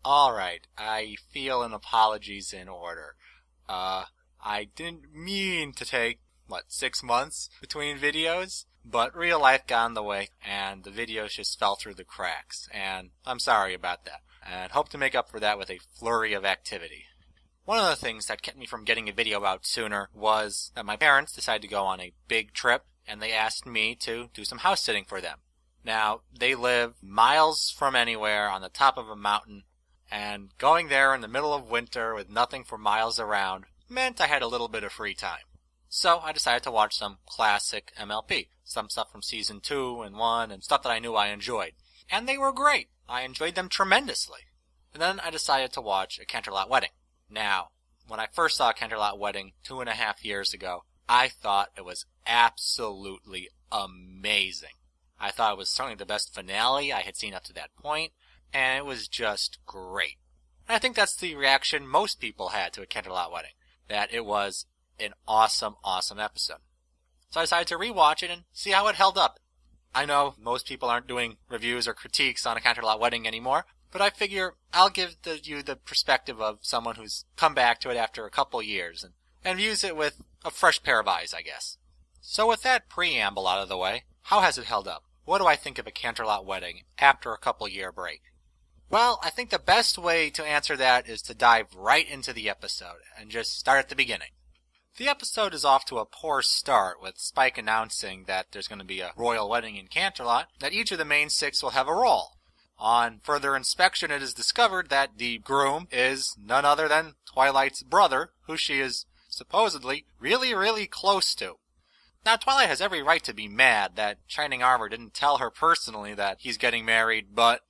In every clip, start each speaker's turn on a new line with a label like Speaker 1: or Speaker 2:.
Speaker 1: Alright, I feel an apology's in order. I didn't mean to take, 6 months between videos? But real life got in the way, and the videos just fell through the cracks, and I'm sorry about that, and hope to make up for that with a flurry of activity. One of the things that kept me from getting a video out sooner was that my parents decided to go on a big trip, and they asked me to do some house sitting for them. Now, they live miles from anywhere on the top of a mountain, and going there in the middle of winter with nothing for miles around meant I had a little bit of free time. So I decided to watch some classic MLP, some stuff from Season 2 and 1, and stuff that I knew I enjoyed. And they were great. I enjoyed them tremendously. And then I decided to watch A Canterlot Wedding. Now, when I first saw A Canterlot Wedding 2.5 years ago, I thought it was absolutely amazing. I thought it was certainly the best finale I had seen up to that point, and it was just great. And I think that's the reaction most people had to A Canterlot Wedding, that it was an awesome, awesome episode. So I decided to rewatch it and see how it held up. I know most people aren't doing reviews or critiques on A Canterlot Wedding anymore, but I figure I'll give you the perspective of someone who's come back to it after a couple years and views it with a fresh pair of eyes, I guess. So with that preamble out of the way, how has it held up? What do I think of A Canterlot Wedding after a couple-year break? Well, I think the best way to answer that is to dive right into the episode and just start at the beginning. The episode is off to a poor start, with Spike announcing that there's going to be a royal wedding in Canterlot, that each of the main 6 will have a role. On further inspection, it is discovered that the groom is none other than Twilight's brother, who she is supposedly really, really close to. Now, Twilight has every right to be mad that Shining Armor didn't tell her personally that he's getting married, but,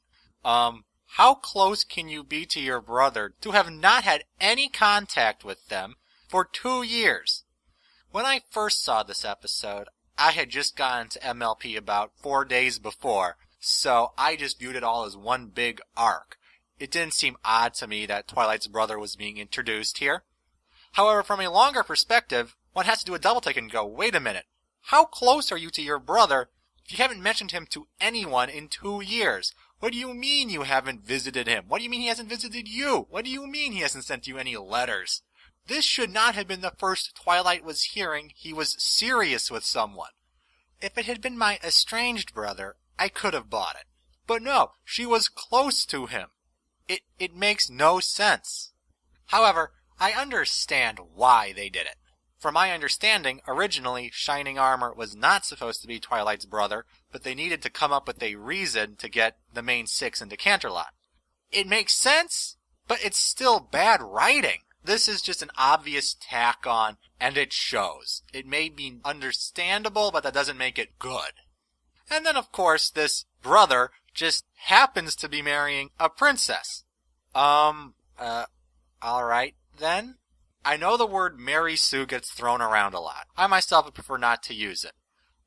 Speaker 1: how close can you be to your brother to have not had any contact with them for 2 years? When I first saw this episode, I had just gotten to MLP about 4 days before, so I just viewed it all as one big arc. It didn't seem odd to me that Twilight's brother was being introduced here. However, from a longer perspective, one has to do a double take and go, wait a minute, how close are you to your brother if you haven't mentioned him to anyone in 2 years? What do you mean you haven't visited him? What do you mean he hasn't visited you? What do you mean he hasn't sent you any letters? This should not have been the first Twilight was hearing he was serious with someone. If it had been my estranged brother, I could have bought it. But no, she was close to him. It makes no sense. However, I understand why they did it. From my understanding, originally, Shining Armor was not supposed to be Twilight's brother, but they needed to come up with a reason to get the main 6 into Canterlot. It makes sense, but it's still bad writing. This is just an obvious tack on, and it shows. It may be understandable, but that doesn't make it good. And then, of course, this brother just happens to be marrying a princess. Alright then. I know the word Mary Sue gets thrown around a lot. I myself would prefer not to use it.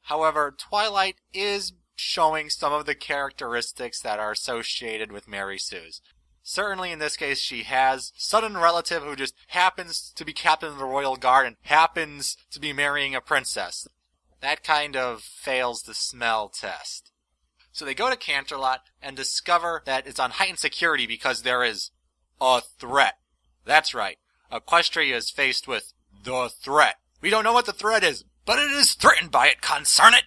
Speaker 1: However, Twilight is showing some of the characteristics that are associated with Mary Sue's. Certainly in this case, she has a sudden relative who just happens to be captain of the royal guard and happens to be marrying a princess. That kind of fails the smell test. So they go to Canterlot and discover that it's on heightened security because there is a threat. That's right. Equestria is faced with the threat. We don't know what the threat is, but it is threatened by it, concern it!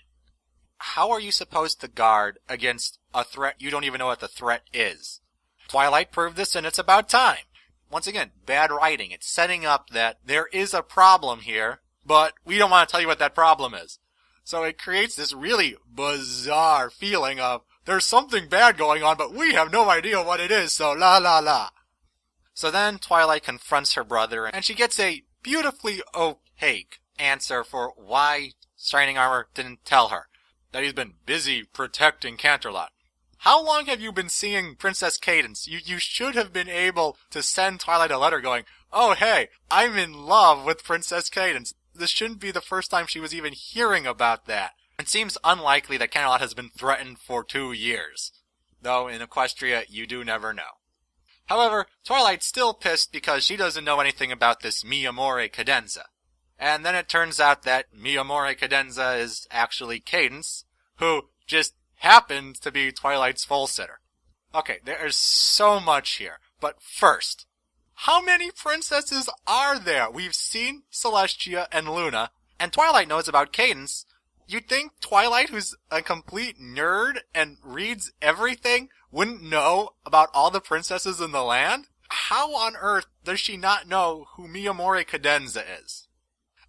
Speaker 1: How are you supposed to guard against a threat you don't even know what the threat is? Twilight proved this, and it's about time. Once again, bad writing. It's setting up that there is a problem here, but we don't want to tell you what that problem is. So it creates this really bizarre feeling of, there's something bad going on, but we have no idea what it is, so la la la. So then Twilight confronts her brother, and she gets a beautifully opaque answer for why Shining Armor didn't tell her. That he's been busy protecting Canterlot. How long have you been seeing Princess Cadence? You should have been able to send Twilight a letter going, oh hey, I'm in love with Princess Cadence. This shouldn't be the first time she was even hearing about that. It seems unlikely that Canterlot has been threatened for 2 years. Though in Equestria, you do never know. However, Twilight's still pissed because she doesn't know anything about this Mi Amore Cadenza. And then it turns out that Mi Amore Cadenza is actually Cadence, who just happens to be Twilight's foal sitter. Okay, there is so much here. But first, how many princesses are there? We've seen Celestia and Luna, and Twilight knows about Cadance. You'd think Twilight, who's a complete nerd and reads everything, wouldn't know about all the princesses in the land? How on earth does she not know who Miyamori Cadenza is?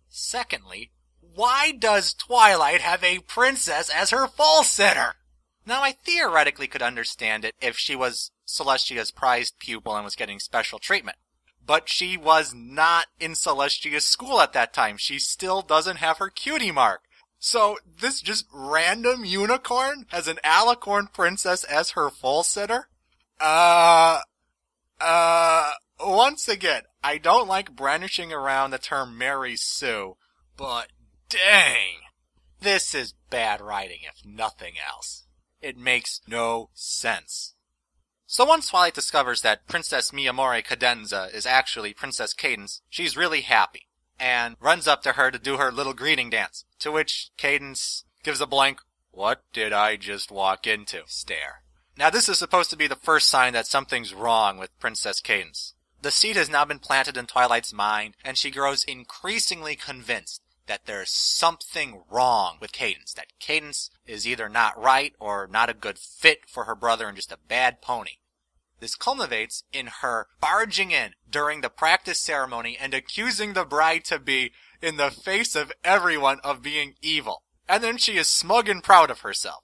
Speaker 1: Secondly, why does Twilight have a princess as her full sitter? Now, I theoretically could understand it if she was Celestia's prized pupil and was getting special treatment. But she was not in Celestia's school at that time. She still doesn't have her cutie mark. So, this just random unicorn has an alicorn princess as her full sitter? Once again, I don't like brandishing around the term Mary Sue, but dang! This is bad writing, if nothing else. It makes no sense. So once Twilight discovers that Princess Miyamori Cadenza is actually Princess Cadance, she's really happy, and runs up to her to do her little greeting dance, to which Cadance gives a blank, "What did I just walk into?" stare. Now this is supposed to be the first sign that something's wrong with Princess Cadance. The seed has now been planted in Twilight's mind, and she grows increasingly convinced that there's something wrong with Cadance, that Cadance is either not right or not a good fit for her brother and just a bad pony. This culminates in her barging in during the practice ceremony and accusing the bride-to-be in the face of everyone of being evil. And then she is smug and proud of herself.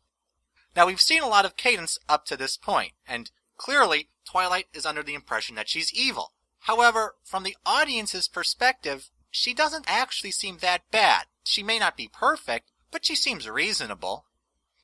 Speaker 1: Now we've seen a lot of Cadance up to this point, and clearly Twilight is under the impression that she's evil. However, from the audience's perspective, she doesn't actually seem that bad. She may not be perfect, but she seems reasonable.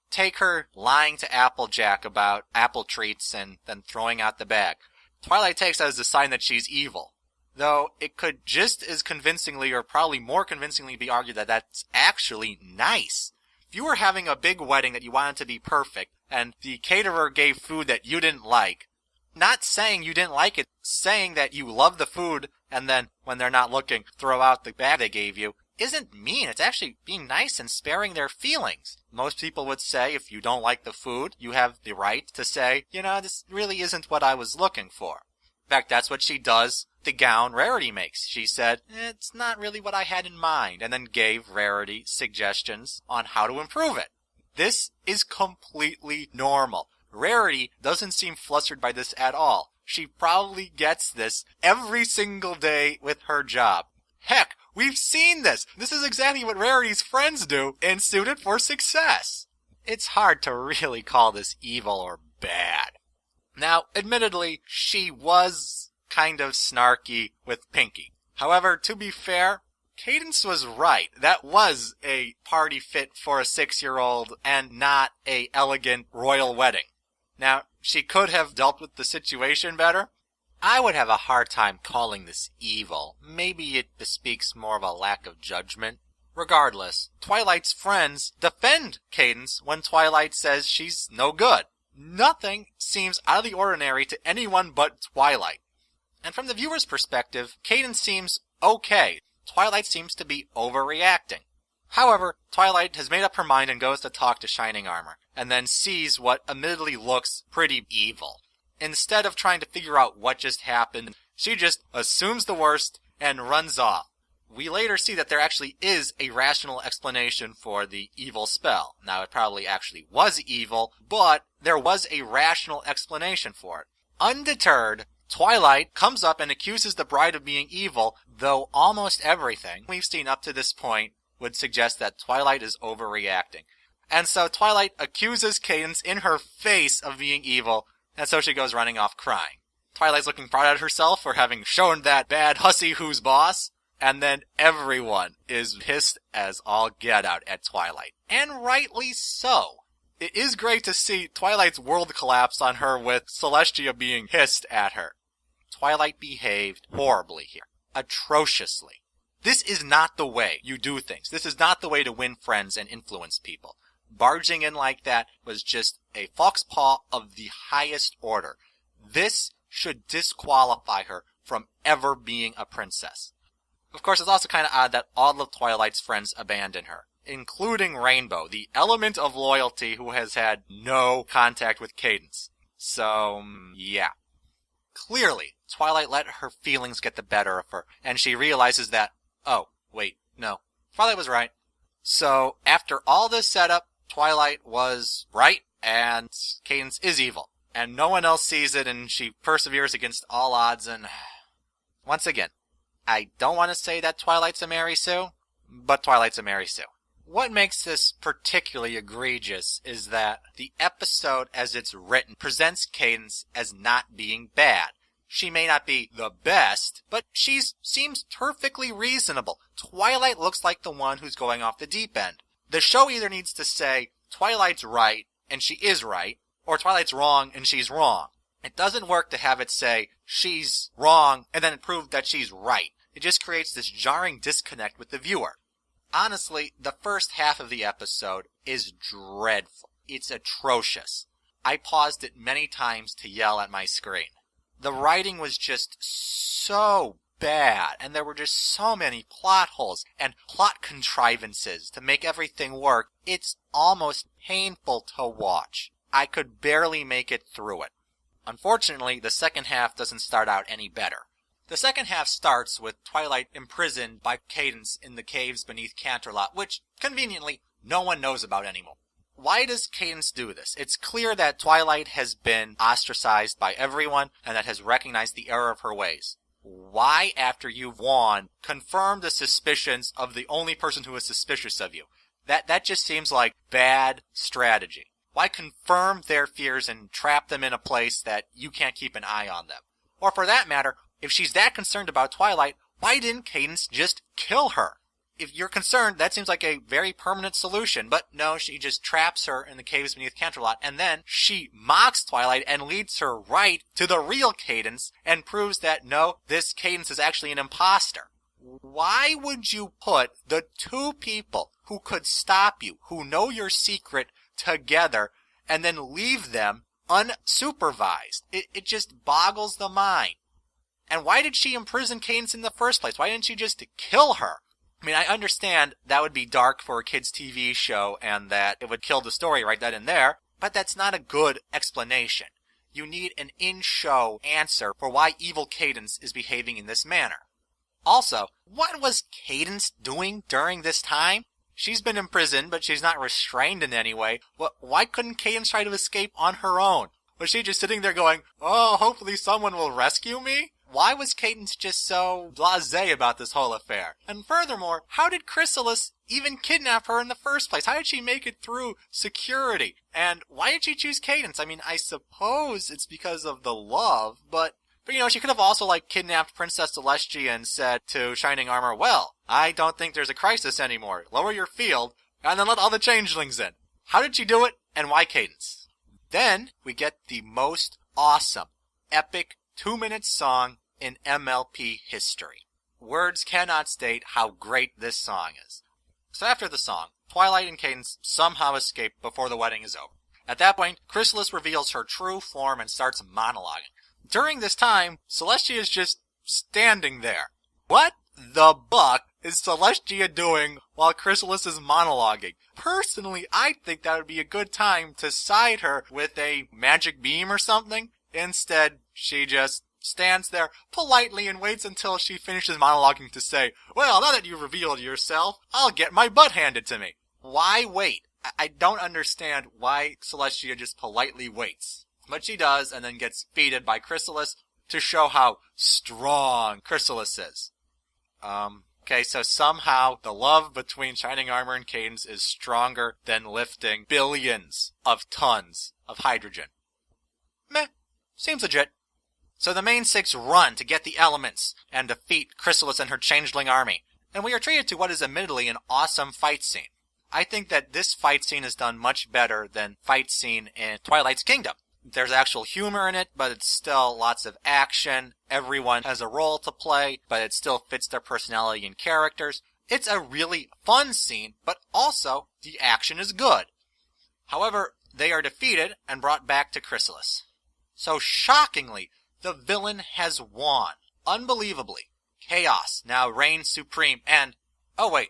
Speaker 1: Take her lying to Applejack about apple treats and then throwing out the bag. Twilight takes that as a sign that she's evil. Though it could just as convincingly, or probably more convincingly, be argued that that's actually nice. If you were having a big wedding that you wanted to be perfect, and the caterer gave food that you didn't like, not saying you didn't like it, saying that you love the food, and then, when they're not looking, throw out the bag they gave you, isn't mean. It's actually being nice and sparing their feelings. Most people would say if you don't like the food, you have the right to say, this really isn't what I was looking for. In fact, that's what she does. The gown Rarity makes. She said, it's not really what I had in mind, and then gave Rarity suggestions on how to improve it. This is completely normal. Rarity doesn't seem flustered by this at all. She probably gets this every single day with her job. Heck, we've seen this! This is exactly what Rarity's friends do in Suited for Success. It's hard to really call this evil or bad. Now, admittedly, she was kind of snarky with Pinky. However, to be fair, Cadance was right. That was a party fit for a 6-year-old and not a elegant royal wedding. Now, she could have dealt with the situation better. I would have a hard time calling this evil. Maybe it bespeaks more of a lack of judgment. Regardless, Twilight's friends defend Cadance when Twilight says she's no good. Nothing seems out of the ordinary to anyone but Twilight. And from the viewer's perspective, Cadance seems okay. Twilight seems to be overreacting. However, Twilight has made up her mind and goes to talk to Shining Armor, and then sees what admittedly looks pretty evil. Instead of trying to figure out what just happened, she just assumes the worst and runs off. We later see that there actually is a rational explanation for the evil spell. Now, it probably actually was evil, but there was a rational explanation for it. Undeterred, Twilight comes up and accuses the bride of being evil, though almost everything we've seen up to this point would suggest that Twilight is overreacting. And so Twilight accuses Cadance in her face of being evil, and so she goes running off crying. Twilight's looking proud at herself for having shown that bad hussy who's boss, and then everyone is pissed as all get out at Twilight. And rightly so. It is great to see Twilight's world collapse on her with Celestia being hissed at her. Twilight behaved horribly here. Atrociously. This is not the way you do things. This is not the way to win friends and influence people. Barging in like that was just a foxpaw of the highest order. This should disqualify her from ever being a princess. Of course, it's also kind of odd that all of Twilight's friends abandon her, including Rainbow, the element of loyalty who has had no contact with Cadance. So, yeah. Clearly, Twilight let her feelings get the better of her, and she realizes that, oh, wait, no, Twilight was right. So, after all this setup, Twilight was right, and Cadance is evil. And no one else sees it, and she perseveres against all odds, and... Once again, I don't want to say that Twilight's a Mary Sue, but Twilight's a Mary Sue. What makes this particularly egregious is that the episode as it's written presents Cadance as not being bad. She may not be the best, but she seems perfectly reasonable. Twilight looks like the one who's going off the deep end. The show either needs to say, Twilight's right, and she is right, or Twilight's wrong, and she's wrong. It doesn't work to have it say, she's wrong, and then prove that she's right. It just creates this jarring disconnect with the viewer. Honestly, the first half of the episode is dreadful. It's atrocious. I paused it many times to yell at my screen. The writing was just so bad, and there were just so many plot holes and plot contrivances to make everything work. It's almost painful to watch. I could barely make it through it. Unfortunately, the second half doesn't start out any better. The second half starts with Twilight imprisoned by Cadance in the caves beneath Canterlot, which, conveniently, no one knows about anymore. Why does Cadance do this? It's clear that Twilight has been ostracized by everyone and that has recognized the error of her ways. Why, after you've won, confirm the suspicions of the only person who is suspicious of you? That just seems like bad strategy. Why confirm their fears and trap them in a place that you can't keep an eye on them? Or for that matter, if she's that concerned about Twilight, why didn't Cadance just kill her? If you're concerned, that seems like a very permanent solution, but no, she just traps her in the caves beneath Canterlot, and then she mocks Twilight and leads her right to the real Cadance and proves that no, this Cadance is actually an imposter. Why would you put the two people who could stop you, who know your secret, together, and then leave them unsupervised? It just boggles the mind. And why did she imprison Cadance in the first place? Why didn't she just kill her? I mean, I understand that would be dark for a kid's TV show and that it would kill the story right then and there, but that's not a good explanation. You need an in-show answer for why evil Cadance is behaving in this manner. Also, what was Cadance doing during this time? She's been imprisoned, but she's not restrained in any way. Why couldn't Cadance try to escape on her own? Was she just sitting there going, oh, hopefully someone will rescue me? Why was Cadance just so blasé about this whole affair? And furthermore, how did Chrysalis even kidnap her in the first place? How did she make it through security? And why did she choose Cadance? I mean, I suppose it's because of the love, but you know, she could have also, kidnapped Princess Celestia and said to Shining Armor, well, I don't think there's a crisis anymore. Lower your field, and then let all the changelings in. How did she do it, and why Cadance? Then, we get the most awesome, epic, 2-minute song in MLP history. Words cannot state how great this song is. So after the song, Twilight and Cadance somehow escape before the wedding is over. At that point, Chrysalis reveals her true form and starts monologuing. During this time, Celestia is just standing there. What the buck is Celestia doing while Chrysalis is monologuing? Personally, I think that would be a good time to side her with a magic beam or something. Instead, she just stands there politely and waits until she finishes monologuing to say, well, now that you've revealed yourself, I'll get my butt handed to me. Why wait? I don't understand why Celestia just politely waits. But she does, and then gets defeated by Chrysalis to show how strong Chrysalis is. Okay, so somehow the love between Shining Armor and Cadance is stronger than lifting billions of tons of hydrogen. Meh, seems legit. So the main six run to get the elements and defeat Chrysalis and her changeling army, and we are treated to what is admittedly an awesome fight scene. I think that this fight scene is done much better than fight scene in Twilight's Kingdom. There's actual humor in it, but it's still lots of action. Everyone has a role to play, but it still fits their personality and characters. It's a really fun scene, but also the action is good. However, they are defeated and brought back to Chrysalis. So shockingly, the villain has won. Unbelievably. Chaos now reigns supreme and... oh wait,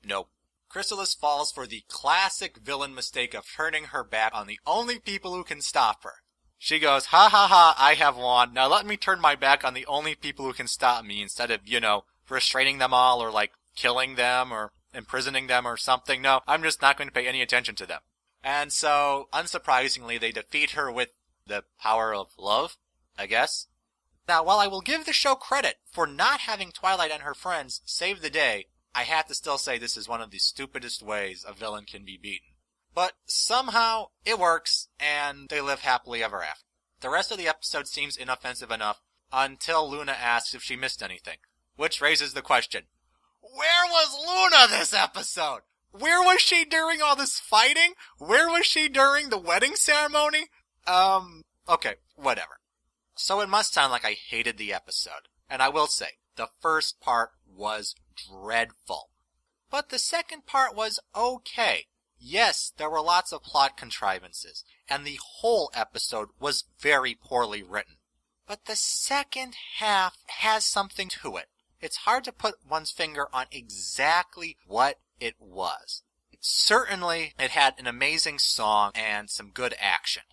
Speaker 1: nope. Chrysalis falls for the classic villain mistake of turning her back on the only people who can stop her. She goes, ha ha ha, I have won. Now let me turn my back on the only people who can stop me instead of, restraining them all or killing them or imprisoning them or something. No, I'm just not going to pay any attention to them. And so, unsurprisingly, they defeat her with the power of love, I guess. Now, while I will give the show credit for not having Twilight and her friends save the day, I have to still say this is one of the stupidest ways a villain can be beaten. But somehow, it works, and they live happily ever after. The rest of the episode seems inoffensive enough until Luna asks if she missed anything, which raises the question, where was Luna this episode? Where was she during all this fighting? Where was she during the wedding ceremony? Okay, whatever. So it must sound like I hated the episode. And I will say, the first part was dreadful. But the second part was okay. Yes, there were lots of plot contrivances, and the whole episode was very poorly written. But the second half has something to it. It's hard to put one's finger on exactly what it was. Certainly, it had an amazing song and some good action.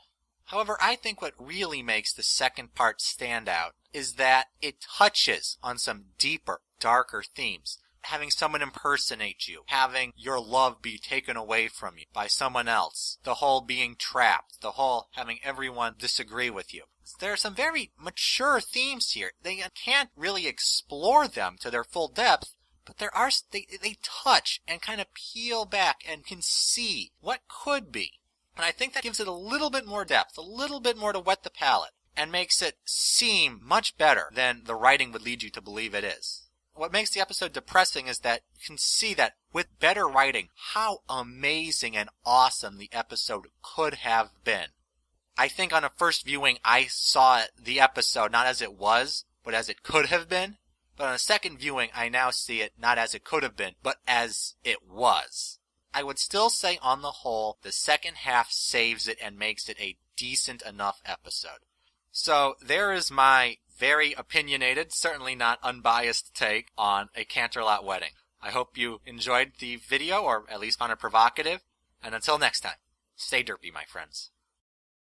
Speaker 1: However, I think what really makes the second part stand out is that it touches on some deeper, darker themes. Having someone impersonate you, having your love be taken away from you by someone else, the whole being trapped, the whole having everyone disagree with you. There are some very mature themes here. They can't really explore them to their full depth, but they touch and kind of peel back and can see what could be. And I think that gives it a little bit more depth, a little bit more to wet the palate, and makes it seem much better than the writing would lead you to believe it is. What makes the episode depressing is that you can see that with better writing, how amazing and awesome the episode could have been. I think on a first viewing, I saw the episode not as it was, but as it could have been. But on a second viewing, I now see it not as it could have been, but as it was. I would still say on the whole, the second half saves it and makes it a decent enough episode. So there is my very opinionated, certainly not unbiased take on A Canterlot Wedding. I hope you enjoyed the video, or at least found it provocative. And until next time, stay derpy, my friends.